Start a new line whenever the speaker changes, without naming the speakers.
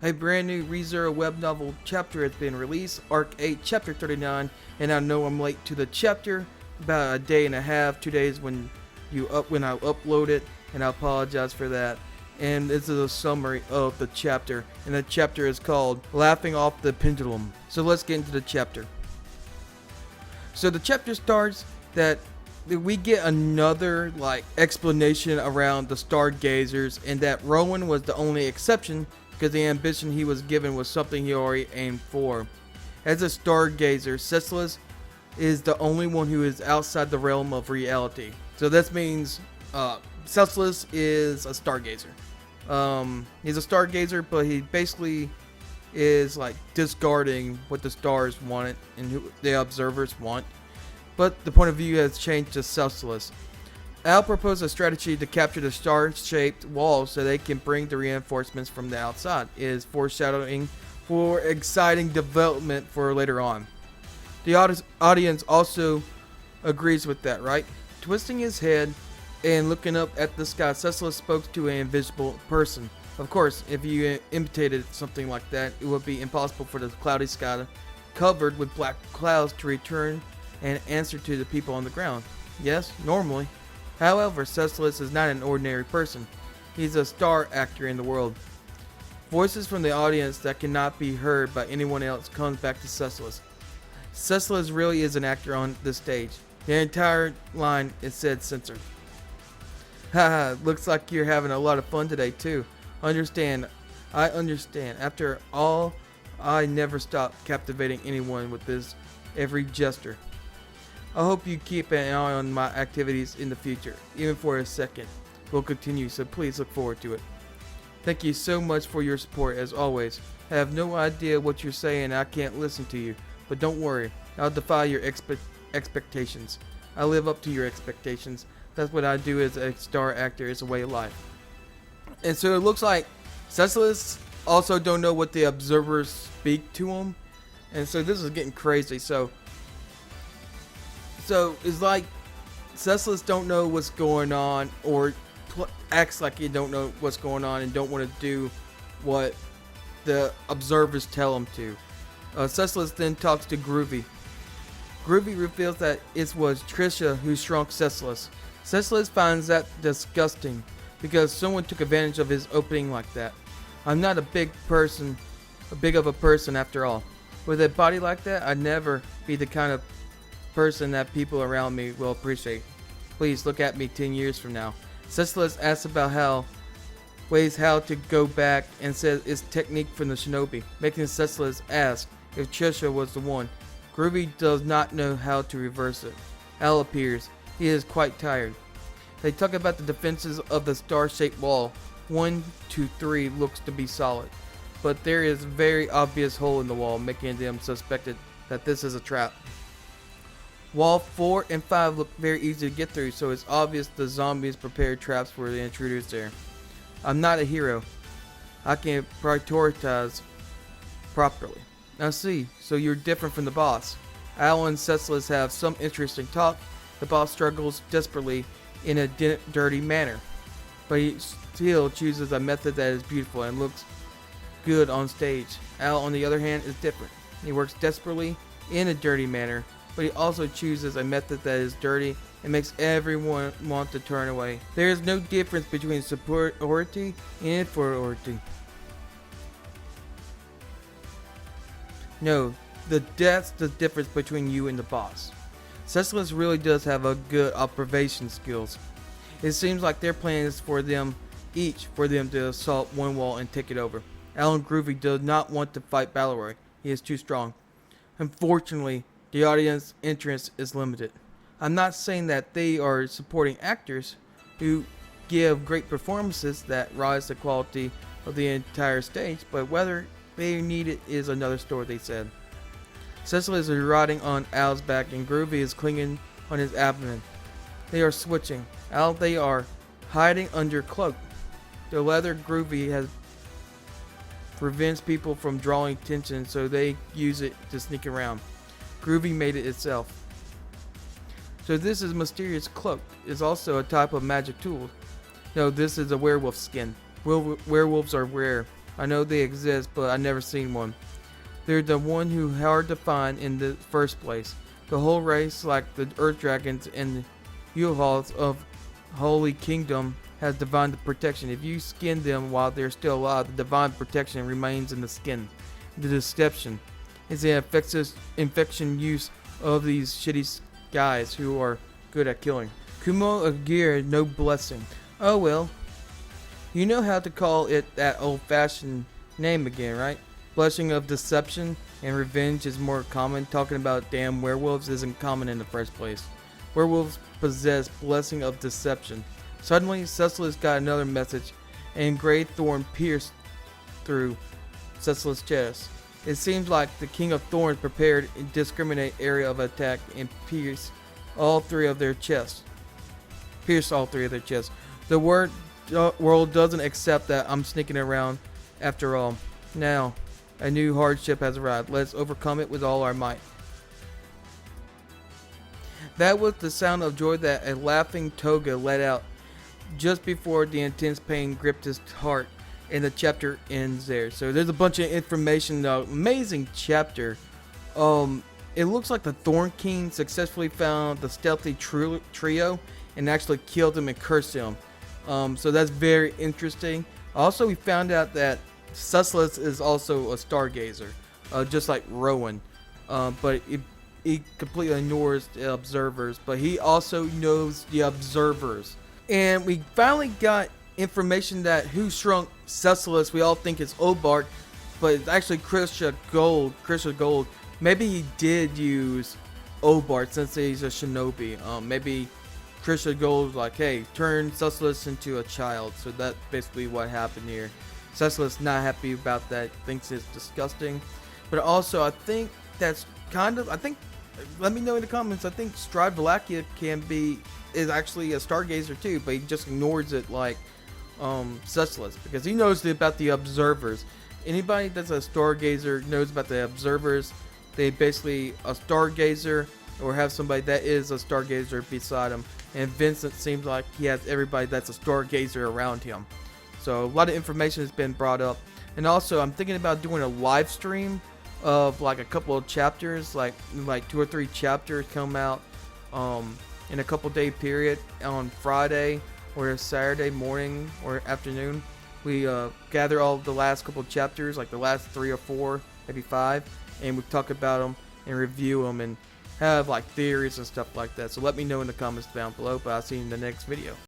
A brand new ReZero web novel chapter has been released, Arc 8, Chapter 39, and I know I'm late to the chapter, about a day and a half, 2 days when I upload it, and I apologize for that. And this is a summary of the chapter, and the chapter is called Laughing Off the Pendulum. So let's get into the chapter. So the chapter starts that we get another explanation around the stargazers, and that Rowan was the only exception because the ambition he was given was something he already aimed for. As a stargazer, Celicus is the only one who is outside the realm of reality. So this means Celicus is a stargazer. He's a stargazer, but he basically is discarding what the stars wanted and who the observers want. But the point of view has changed to Celicus. Al proposed a strategy to capture the star-shaped wall so they can bring the reinforcements from the outside. It is foreshadowing for exciting development for later on. The audience also agrees with that, right? Twisting his head and looking up at the sky, Celicus spoke to an invisible person. Of course, if you imitated something like that, it would be impossible for the cloudy sky covered with black clouds to return an answer to the people on the ground. Yes, normally. However, Celicus is not an ordinary person. He's a star actor in the world. Voices from the audience that cannot be heard by anyone else comes back to Celicus. Celicus really is an actor on this stage. The entire line is said censored. Haha, looks like you're having a lot of fun today too. I understand. After all, I never stop captivating anyone with this every gesture. I hope you keep an eye on my activities in the future, even for a second. We'll continue, so please look forward to it. Thank you so much for your support as always. I have no idea what you're saying and I can't listen to you, but don't worry, I'll defy your expectations. I live up to your expectations. That's what I do as a star actor. It's a way of life. And so it looks like Celicus also don't know what the observers speak to him. And so this is getting crazy. So it's like Celicus don't know what's going on, or acts like he don't know what's going on and don't want to do what the observers tell him to. Celicus then talks to Groovy. Groovy reveals that it was Trisha who shrunk Celicus. Celicus finds that disgusting because someone took advantage of his opening like that. I'm not a big of a person after all. With a body like that, I'd never be the kind of person that people around me will appreciate. Please look at me 10 years from now. Celicus asks about how to go back and says it's technique from the shinobi, making Celicus ask if Trisha was the one. Groovy does not know how to reverse it. Al appears. He is quite tired. They talk about the defenses of the star-shaped wall. 1, 2, 3 looks to be solid, but there is a very obvious hole in the wall, making them suspected that this is a trap. Wall 4 and 5 look very easy to get through, so it's obvious the zombies prepared traps for the intruders there. I'm not a hero. I can prioritize properly. I see, so you're different from the boss. Al and Celicus have some interesting talk. The boss struggles desperately in a dirty manner, but he still chooses a method that is beautiful and looks good on stage. Al, on the other hand, is different. He works desperately in a dirty manner, but he also chooses a method that is dirty and makes everyone want to turn away. There is no difference between superiority and inferiority. No, that's the difference between you and the boss. Celicus really does have a good observation skills. It seems like their plan is for them to assault one wall and take it over. Alan Groovy does not want to fight Balleroy. He is too strong. Unfortunately, the audience interest is limited. I'm not saying that they are supporting actors who give great performances that rise the quality of the entire stage, but whether they need it is another story, they said. Celicus is riding on Al's back and Groovy is clinging on his abdomen. They are switching. They are hiding under cloak. The leather Groovy has prevents people from drawing attention, so they use it to sneak around. Groovy made it itself. So this is mysterious cloak. Is also a type of magic tool. No, this is a werewolf skin. Werewolves are rare. I know they exist, but I've never seen one. They're the one who hard to find in the first place. The whole race, like the Earth Dragons and the Yuhals of Holy Kingdom, has divine protection. If you skin them while they're still alive, the divine protection remains in the skin. The deception is the infection use of these shitty guys who are good at killing. Kumo Agir, no blessing. Oh well. You know how to call it that old-fashioned name again, right? Blessing of deception and revenge is more common. Talking about damn werewolves isn't common in the first place. Werewolves possess blessing of deception. Suddenly, Celicus got another message, and Grey Thorn pierced through Celicus' chest. It seems like the King of Thorns prepared a discriminate area of attack and pierced all three of their chests. The world doesn't accept that I'm sneaking around after all. Now, a new hardship has arrived. Let's overcome it with all our might. That was the sound of joy that a laughing Toga let out just before the intense pain gripped his heart, and the chapter ends there. So there's a bunch of information. Amazing chapter. It looks like the Thorn King successfully found the stealthy trio and actually killed him and cursed him. So that's very interesting. Also, we found out that Celicus is also a stargazer, just like Rowan. But he completely ignores the observers. But he also knows the observers. And we finally got information that who shrunk Celicus. We all think it's Obart, but it's actually Krisha Gold. Maybe he did use Obart since he's a shinobi. Maybe Krisha Gold was like, hey, turn Celicus into a child. So that's basically what happened here. Celicus not happy about that, thinks it's disgusting. But also, I think that's let me know in the comments, I think Stride Valakia is actually a stargazer too, but he just ignores it like Celicus, because he knows about the observers. Anybody that's a stargazer knows about the observers. They basically a stargazer or have somebody that is a stargazer beside him. And Vincent seems like he has everybody that's a stargazer around him. So a lot of information has been brought up. And also, I'm thinking about doing a live stream of like a couple of chapters, like 2 or 3 chapters come out in a couple day period on Friday or Saturday morning or afternoon. We gather all of the last couple of chapters, like the last 3 or 4, maybe 5, and we talk about them and review them and have like theories and stuff like that. So let me know in the comments down below, but I'll see you in the next video.